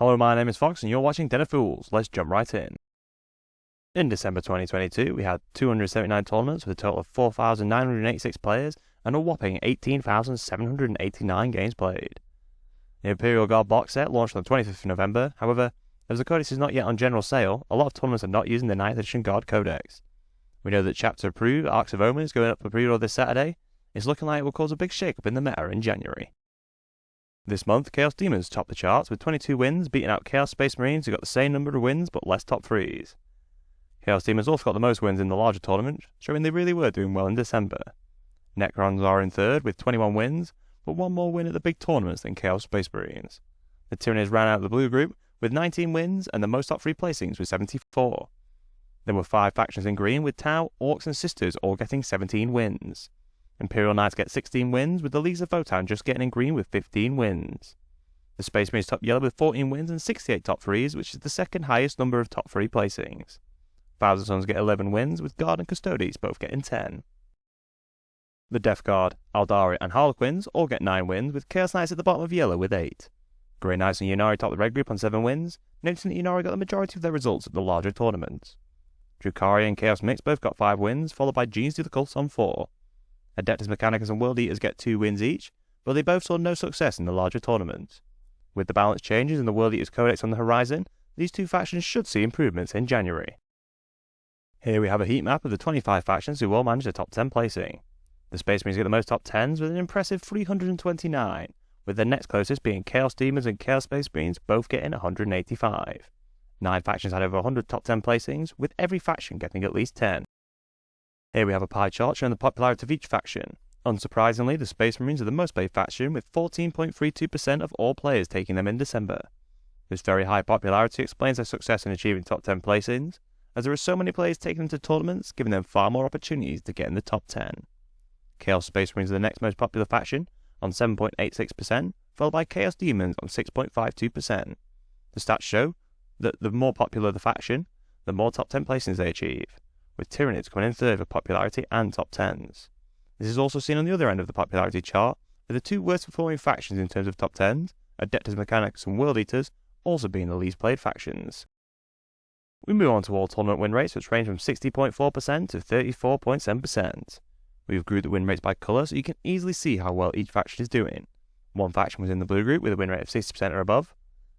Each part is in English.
Hello, my name is Fox and you're watching Den of Fools. Let's jump right in. In December 2022, we had 279 tournaments with a total of 4,986 players and a whopping 18,789 games played. The Imperial Guard box set launched on the 25th of November. However, as the codex is not yet on general sale, a lot of tournaments are not using the 9th edition Guard codex. We know that Chapter Approved Arcs of Omen is going up for pre-order this Saturday. It's looking like it will cause a big shake-up in the meta in January. This month, Chaos Demons topped the charts with 22 wins, beating out Chaos Space Marines who got the same number of wins but less top 3s. Chaos Demons also got the most wins in the larger tournament, showing they really were doing well in December. Necrons are in third with 21 wins, but one more win at the big tournaments than Chaos Space Marines. The Tyranids ran out of the blue group with 19 wins and the most top 3 placings with 74. There were 5 factions in green with Tau, Orcs and Sisters all getting 17 wins. Imperial Knights get 16 wins, with the Legions of Votan just getting in green with 15 wins. The Space Marines top yellow with 14 wins and 68 top 3s, which is the second highest number of top 3 placings. Thousand Sons get 11 wins, with Guard and Custodes both getting 10. The Death Guard, Aldari and Harlequins all get 9 wins, with Chaos Knights at the bottom of yellow with 8. Grey Knights and Ynnari top the red group on 7 wins, noting that Ynnari got the majority of their results at the larger tournaments. Drukhari and Chaos Mix both got 5 wins, followed by Genes to the Cults on 4. Adeptus Mechanicus and World Eaters get 2 wins each, but they both saw no success in the larger tournaments. With the balance changes and the World Eaters Codex on the horizon, these two factions should see improvements in January. Here we have a heat map of the 25 factions who all managed a top 10 placing. The Space Marines get the most top 10s with an impressive 329, with the next closest being Chaos Demons and Chaos Space Marines both getting 185. 9 factions had over 100 top 10 placings, with every faction getting at least 10. Here we have a pie chart showing the popularity of each faction. Unsurprisingly, the Space Marines are the most played faction, with 14.32% of all players taking them in December. This very high popularity explains their success in achieving top 10 placings, as there are so many players taking them to tournaments, giving them far more opportunities to get in the top 10. Chaos Space Marines are the next most popular faction, on 7.86%, followed by Chaos Demons on 6.52%. The stats show that the more popular the faction, the more top 10 placings they achieve, with Tyranids coming in third for popularity and top 10s. This is also seen on the other end of the popularity chart, with the 2 worst performing factions in terms of top 10s, Adeptus Mechanicus and World Eaters, also being the least played factions. We move on to all tournament win rates, which range from 60.4% to 34.7%. We've grouped the win rates by colour so you can easily see how well each faction is doing. One faction was in the blue group with a win rate of 60% or above.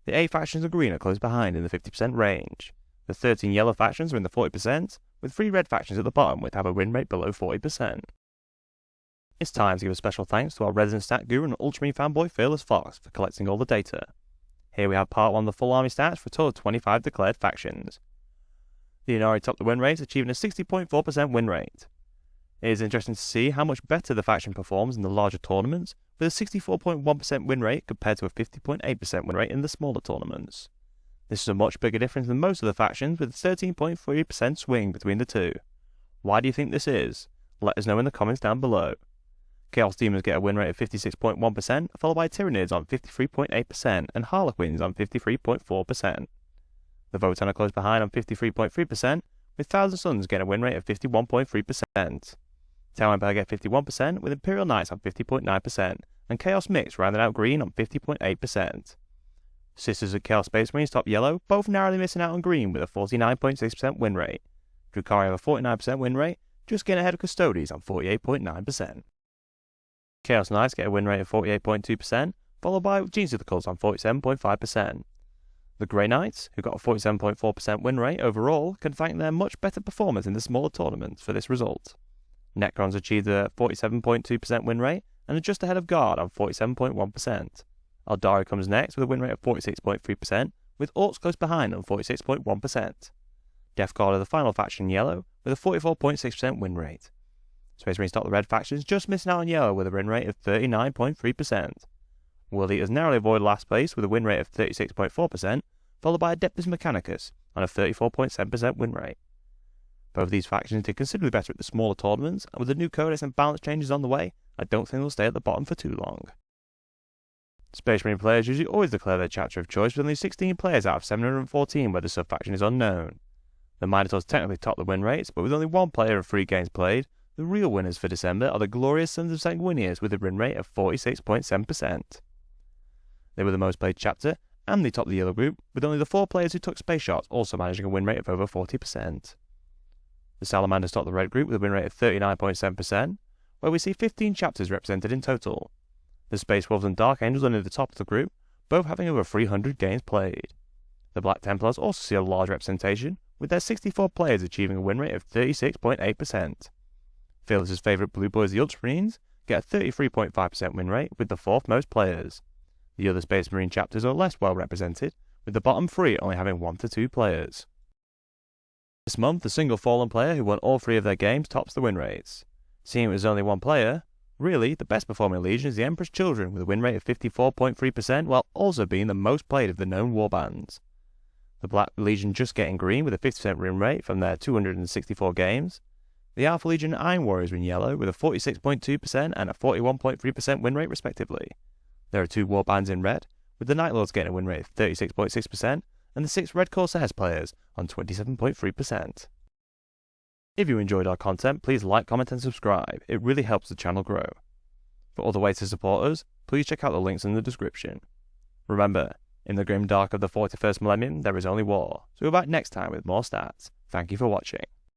The A factions are green are close behind in the 50% range. The 13 yellow factions are in the 40%, with 3 red factions at the bottom which have a win rate below 40%. It's time to give a special thanks to our resident stat guru and Ultramarine fanboy Fearless Fox for collecting all the data. Here we have part 1 of the full army stats for a total of 25 declared factions. The Ynnari topped the win rate, achieving a 60.4% win rate. It is interesting to see how much better the faction performs in the larger tournaments, with a 64.1% win rate compared to a 50.8% win rate in the smaller tournaments. This is a much bigger difference than most of the factions, with a 13.3% swing between the two. Why do you think this is? Let us know in the comments down below. Chaos Demons get a win rate of 56.1%, followed by Tyranids on 53.8% and Harlequins on 53.4%. The Votan are close behind on 53.3%, with Thousand Sons getting a win rate of 51.3%. Tau Empire get 51%, with Imperial Knights on 50.9%, and Chaos Mix rounding out green on 50.8%. Sisters of Chaos Space Marines top yellow, both narrowly missing out on green with a 49.6% win rate. Drukhari have a 49% win rate, just getting ahead of Custodes on 48.9%. Chaos Knights get a win rate of 48.2%, followed by Genes to the Cults on 47.5%. The Grey Knights, who got a 47.4% win rate overall, can thank their much better performance in the smaller tournaments for this result. Necrons achieved a 47.2% win rate and are just ahead of Guard on 47.1%. Aldari comes next with a win rate of 46.3%, with Orcs close behind on 46.1%. Death Guard are the final faction in yellow, with a 44.6% win rate. Space Marines top the red factions, just missing out on yellow with a win rate of 39.3%. World Eaters narrowly avoid last place with a win rate of 36.4%, followed by Adeptus Mechanicus on a 34.7% win rate. Both of these factions did considerably better at the smaller tournaments, and with the new codex and balance changes on the way, I don't think they'll stay at the bottom for too long. Space Marine players usually always declare their chapter of choice with only 16 players out of 714 where the sub-faction is unknown. The Minotaurs technically top the win rates, but with only 1 player and 3 games played, the real winners for December are the glorious Sons of Sanguinius with a win rate of 46.7%. They were the most played chapter, and they top the yellow group, with only the 4 players who took space shots also managing a win rate of over 40%. The Salamanders top the red group with a win rate of 39.7%, where we see 15 chapters represented in total. The Space Wolves and Dark Angels are near the top of the group, both having over 300 games played. The Black Templars also see a large representation, with their 64 players achieving a win rate of 36.8%. Fearless's favourite Blue Boys, the Ultramarines, get a 33.5% win rate with the 4th most players. The other Space Marine chapters are less well represented, with the bottom 3 only having 1 to 2 players. This month, the single Fallen player who won all 3 of their games tops the win rates. Seeing it was only 1 player, really, the best performing Legion is the Emperor's Children with a win rate of 54.3%, while also being the most played of the known warbands. The Black Legion Just Getting Green with a 50% win rate from their 264 games. The Alpha Legion and Iron Warriors in yellow with a 46.2% and a 41.3% win rate respectively. There are 2 warbands in red, with the Night Lords getting a win rate of 36.6% and the 6 Red Corsairs players on 27.3%. If you enjoyed our content, please like, comment and subscribe. It really helps the channel grow. For other ways to support us, please check out the links in the description. Remember, in the grim dark of the 41st millennium, there is only war, so we're back next time with more stats. Thank you for watching.